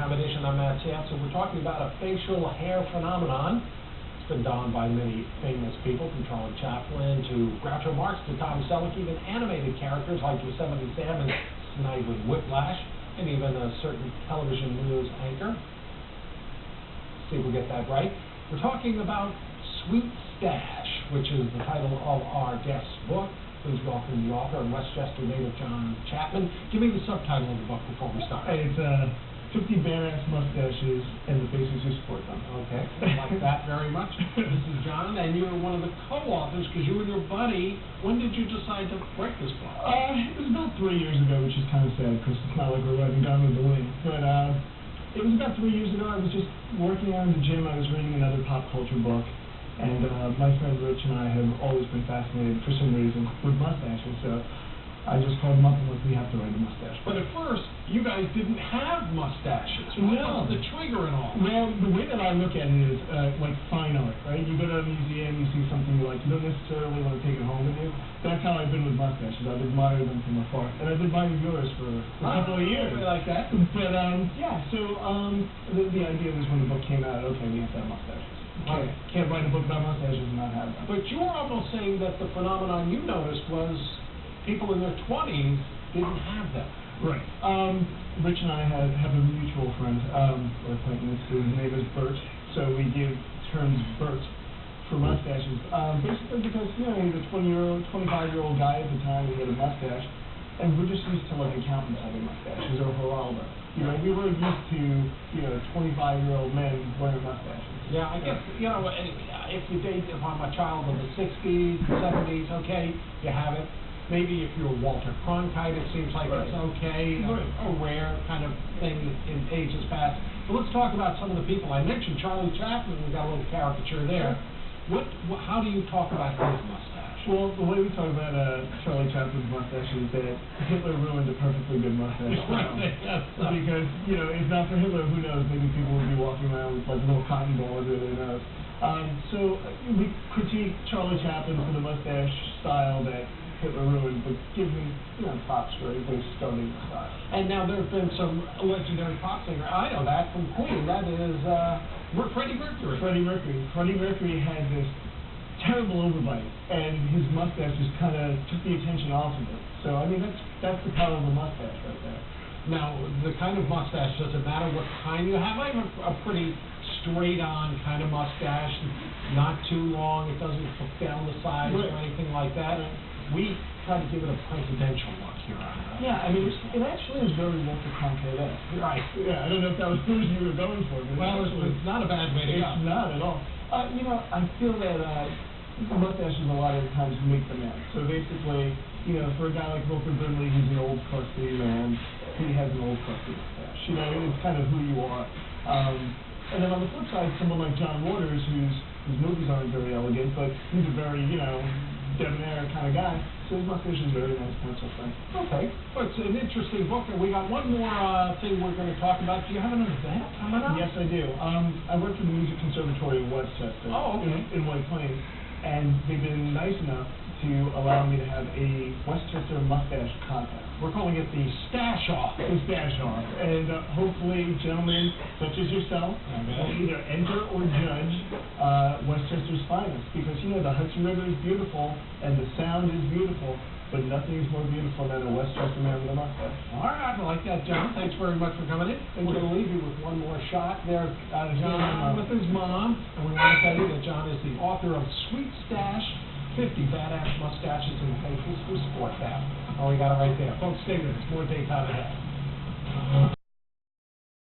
combination. I'm Matt Sampson. We're talking about a facial hair phenomenon. It's been donned by many famous people, from Jon Chattman to Groucho Marx to Tom Selleck, even animated characters like Yosemite Sam and Snidely Whiplash, and even a certain television news anchor. See if we get that right. We're talking about Sweet Stache, which is the title of our guest's book. Please welcome the author and Westchester native Jon Chattman. Give me the subtitle of the book before we start. It's 50 bare-ass mustaches and the faces who support them. Okay, I like that very much. This is Jon, and you're one of the co-authors because you and your buddy, when did you decide to write this book? It was about 3 years ago, which is kind of sad because it's not like we're writing down with the wind. But it was about 3 years ago. I was just working out in the gym. I was reading another pop culture book. And my friend Rich and I have always been fascinated, for some reason, with mustaches. So I just called him up and we have to write a mustache. But at first, you guys didn't have mustaches. What was the trigger and all? Well, the way that I look at it is like fine art, right? You go to a museum, you see something you like, you don't necessarily want to take it home with you. That's how I've been with mustaches. I've admired them from afar. And I've admired yours for a couple of years. I like that. But yeah, so the idea was when the book came out, okay, we have to have mustaches. Can't write a book about mustaches and not have them. But you were almost saying that the phenomenon you noticed was people in their 20s didn't have them. Right. Rich and I have a mutual friend, or acquaintance, whose name is Bert. So we give terms Bert for mustaches. Basically because, you know, he's a 25-year-old guy at the time. He had a mustache. And we're just used to like accountants having mustaches or Geraldo. You know, we were used to, 25-year-old men wearing mustaches. Yeah, I guess, if you date upon a child of the 60s, 70s, okay, you have it. Maybe if you're Walter Cronkite, it seems like it's okay, a rare kind of thing in ages past. But let's talk about some of the people. I mentioned Charlie Chaplin. We got a little caricature there. How do you talk about his mustache? Well, the way we talk about Charlie Chaplin's mustache is that Hitler ruined a perfectly good mustache. Because, if not for Hitler, who knows, maybe people would be walking around with like a little cotton ball under their nose. So we critique Charlie Chaplin for the mustache style that Hitler ruined, but give him, props for his starting style. And now there have been some legendary pop singer, I know that, from Queen, that is Freddie Mercury. Freddie Mercury had this terrible overbite, and his mustache just kind of took the attention off of it. So, I mean, that's the power of a mustache right there. Now, the kind of mustache, does it matter what kind you have? I have a pretty straight-on kind of mustache, not too long, it doesn't hook down the sides or anything like that. We try to give it a presidential look here on it. Yeah, I mean, it actually is very Walter Cronkite-esque. Right. Yeah, I don't know if that was the you were going for. Well, it's not a bad way to go. It's not at all. I feel that mustaches a lot of times make the man. So basically, for a guy like Wilford Brimley, he's an old crusty man. He has an old crusty mustache. It's kind of who you are. And then on the flip side, someone like John Waters, whose movies aren't very elegant, but he's a very, debonair kind of guy. So his mustache is very nice pencil thing. Okay. Well, it's an interesting book, and we got one more thing we're going to talk about. Do you have an event coming up? Yes, I do. I work for the Music Conservatory of Westchester in White Plains, and they've been nice enough to allow me to have a Westchester mustache contest. We're calling it the Stache Off. The Stache Off. And hopefully, gentlemen such as yourself will either enter or judge Westchester's finest. Because, the Hudson River is beautiful, and the sound is beautiful, but nothing is more beautiful than a Westchester man with a mustache. All right, I like that, Jon. Thanks very much for coming in. And we're going to leave you with one more shot there. Jon with his mom. And we want to tell you that Jon is the author of Sweet Stache, 50 Badass Mustaches and Faces Who Support Them. Oh, we got it right there. Folks, stay with us. More daytime ahead.